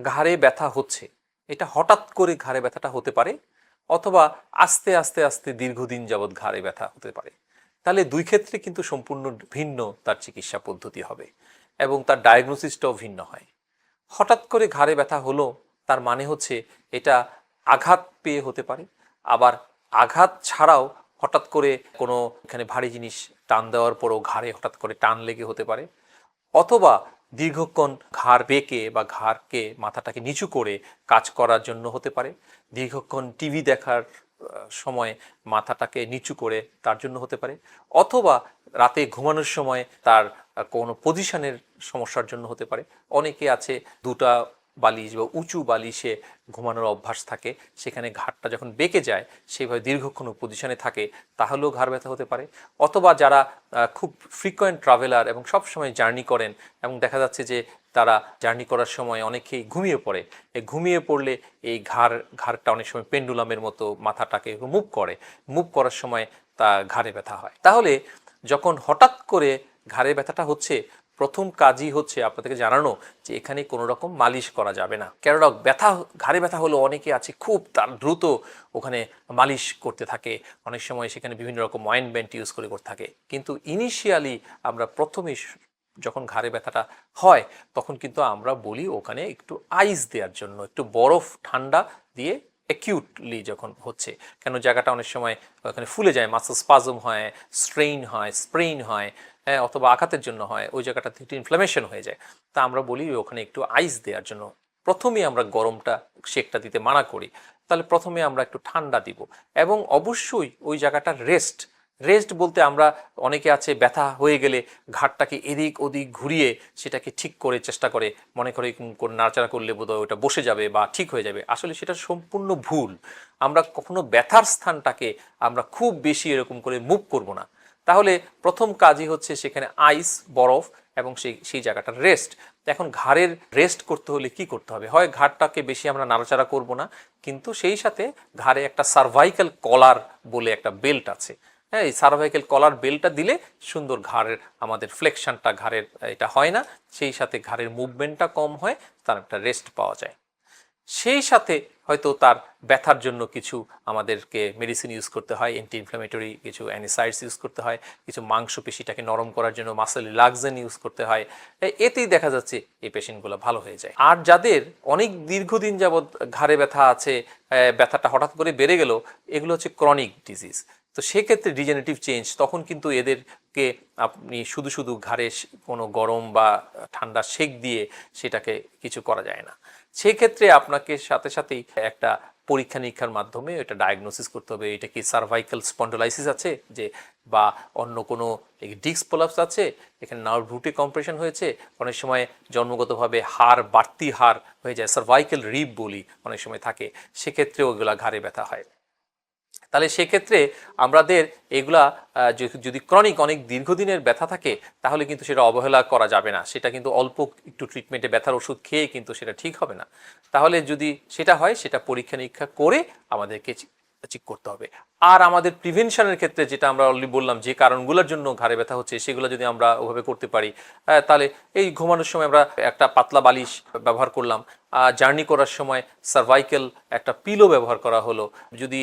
ঘাড়ে ব্যথা হচ্ছে, এটা হঠাৎ করে ঘাড়ে ব্যথাটা হতে পারে, অথবা আস্তে আস্তে আস্তে দীর্ঘদিন যাবৎ ঘাড়ে ব্যথা হতে পারে। তাহলে দুই ক্ষেত্রে কিন্তু সম্পূর্ণ ভিন্ন তার চিকিৎসা পদ্ধতি হবে এবং তার ডায়াগনোসিসটাও ভিন্ন হয়। হঠাৎ করে ঘাড়ে ব্যথা হলো তার মানে হচ্ছে এটা আঘাত পেয়ে হতে পারে, আবার আঘাত ছাড়াও হঠাৎ করে কোনো এখানে ভারী জিনিস টান দেওয়ার পরও ঘাড়ে হঠাৎ করে টান লেগে হতে পারে, অথবা দীর্ঘক্ষণ ঘাড় বেঁকে বা ঘাড়কে মাথাটাকে নিচু করে কাজ করার জন্য হতে পারে, দীর্ঘক্ষণ টিভি দেখার সময় মাথাটাকে নিচু করে তার জন্য হতে পারে, অথবা রাতে ঘুমানোর সময় তার কোনো পজিশনের সমস্যার জন্য হতে পারে। অনেকে আছে দুটা বালিশ বা উঁচু বালিশে ঘুমানোর অভ্যাস থাকে, সেখানে ঘাড়টা যখন বেঁকে যায় সেইভাবে দীর্ঘক্ষণ পজিশনে থাকে, তাহলেও ঘাড় ব্যথা হতে পারে। অথবা যারা খুব ফ্রিকোয়েন্ট ট্রাভেলার এবং সব সময় জার্নি করেন এবং দেখা যাচ্ছে যে তারা জার্নি করার সময় অনেকেই ঘুমিয়ে পড়ে, এই ঘুমিয়ে পড়লে এই ঘাড়টা অনেক সময় পেন্ডুলামের মতো মাথাটাকে মুভ করার সময় তা ঘাড়ে ব্যথা হয়। তাহলে যখন হঠাৎ করে ঘাড়ে ব্যথাটা হচ্ছে, প্রথম কাজই হচ্ছে আপনাদেরকে জানানো যে এখানে কোনো রকম মালিশ করা যাবে না। কেননা ঘাড়ে ব্যথা হলো অনেকে আছে খুব তার দ্রুত ওখানে মালিশ করতে থাকে, অনেক সময় সেখানে বিভিন্ন রকম অয়েনমেন্ট ইউজ করে থাকে। কিন্তু ইনিশিয়ালি আমরা প্রথমেই যখন ঘাড়ে ব্যথাটা হয় তখন কিন্তু আমরা বলি ওখানে একটু আইস দেওয়ার জন্য, একটু বরফ ঠান্ডা দিয়ে অ্যাকিউটলি যখন হচ্ছে, কেন জায়গাটা অনেক সময় ওখানে ফুলে যায়, মাসল স্পাজম হয়, স্ট্রেইন হয়, স্প্রেইন হয়, অথবা আঘাতের জন্য হয়, ওই জায়গাটাতে একটু ইনফ্লামেশন হয়ে যায়। তা আমরা বলি ওখানে একটু আইস দেওয়ার জন্য। প্রথমেই আমরা গরমটা শেকটা দিতে মানা করি, তাহলে প্রথমে আমরা একটু ঠান্ডা দিব এবং অবশ্যই ওই জায়গাটা রেস্ট বলতে আমরা অনেকে আছে ব্যথা হয়ে গেলে ঘাড়টাকে এদিক ওদিক ঘুরিয়ে সেটাকে ঠিক করে চেষ্টা করে, মনে করে নাড়াচাড়া করলে বোধহয় ওটা বসে যাবে বা ঠিক হয়ে যাবে। আসলে সেটা সম্পূর্ণ ভুল। আমরা কখনো ব্যথার স্থানটাকে আমরা খুব বেশি এরকম করে মুভ করব না। তাহলে প্রথম কাজই হচ্ছে সেখানে আইস, বরফ এবং সেই জায়গাটার রেস্ট। এখন ঘাড়ের রেস্ট করতে হলে কি করতে হবে? হয় ঘাড়টাকে বেশি আমরা নাড়াচাড়া করব না, কিন্তু সেই সাথে ঘাড়ে একটা সার্ভাইকাল কলার বলে একটা বেল্ট আছে, হ্যাঁ, এই সার্ভাইকাল কলার বেল্টটা দিলে সুন্দর ঘাড়ের আমাদের ফ্লেকশনটা ঘাড়ের এটা হয় না, সেই সাথে ঘাড়ের মুভমেন্টটা কম হয়, তার একটা রেস্ট পাওয়া যায়। সেই সাথে হয়তো তার ব্যথার জন্য কিছু আমাদেরকে মেডিসিন ইউজ করতে হয়, অ্যান্টি ইনফ্ল্যামেটরি কিছু অ্যানিসাইডস ইউজ করতে হয়, কিছু মাংসপেশিটাকে নরম করার জন্য মাসেল রিল্যাক্সেন ইউজ করতে হয়। এতেই দেখা যাচ্ছে এই পেশেন্টগুলো ভালো হয়ে যায়। আর যাদের অনেক দীর্ঘদিন যাবৎ ঘাড়ে ব্যথা আছে, ব্যথাটা হঠাৎ করে বেড়ে গেল, এগুলো হচ্ছে ক্রনিক ডিজিজ। তো সেক্ষেত্রে ডিজেনারেটিভ চেঞ্জ, তখন কিন্তু এদেরকে আপনি শুধু শুধু ঘাড়ে কোনো গরম বা ঠান্ডা সেক দিয়ে সেটাকে কিছু করা যায় না। সেক্ষেত্রে আপনাকে সাথে সাথেই একটা পরীক্ষা নিরীক্ষার মাধ্যমে এটা ডায়াগনোসিস করতে হবে, এটা কি সার্ভাইকাল স্পন্ডোলাইসিস আছে যে, বা অন্য কোনো ডিস্ক প্রলাপস আছে, এখানে নার্ভ রুটে কম্প্রেশন হয়েছে, অনেক সময় জন্মগতভাবে বাড়তি হাড় হয়ে যায়, সার্ভাইকাল রিব বলি অনেক সময় থাকে, সেক্ষেত্রে ওইগুলা ঘাড়ে ব্যথা হয়। তাহলে সেক্ষেত্রে আমাদের এগুলা যদি ক্রনিক অনেক দীর্ঘদিনের ব্যথা থাকে তাহলে কিন্তু সেটা অবহেলা করা যাবে না। সেটা কিন্তু অল্প একটু ট্রিটমেন্টে ব্যথার ওষুধ খেয়ে কিন্তু সেটা ঠিক হবে না। তাহলে যদি সেটা হয় সেটা পরীক্ষা নিরীক্ষা করে আমাদেরকে ঠিক করতে হবে। আর আমাদের প্রিভেনশনের ক্ষেত্রে যেটা আমরা অলরেডি বললাম, যে কারণগুলোর জন্য ঘাড়ে ব্যথা হচ্ছে সেগুলো যদি আমরা ওভাবে করতে পারি, তাহলে এই ঘুমানোর সময় আমরা একটা পাতলা বালিশ ব্যবহার করলাম, জার্নি করার সময় সার্ভাইকাল একটা পিলো ব্যবহার করা হলো, যদি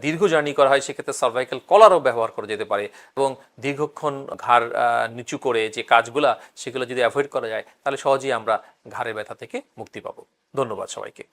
দীর্ঘ জার্নি করা হয় সেক্ষেত্রে সার্ভাইকাল কলারও ব্যবহার করা যেতে পারে, এবং দীর্ঘক্ষণ ঘাড় নিচু করে যে কাজগুলা সেগুলো যদি অ্যাভয়েড করা যায় তাহলে সহজেই আমরা ঘাড়ের ব্যথা থেকে মুক্তি পাবো। ধন্যবাদ সবাইকে।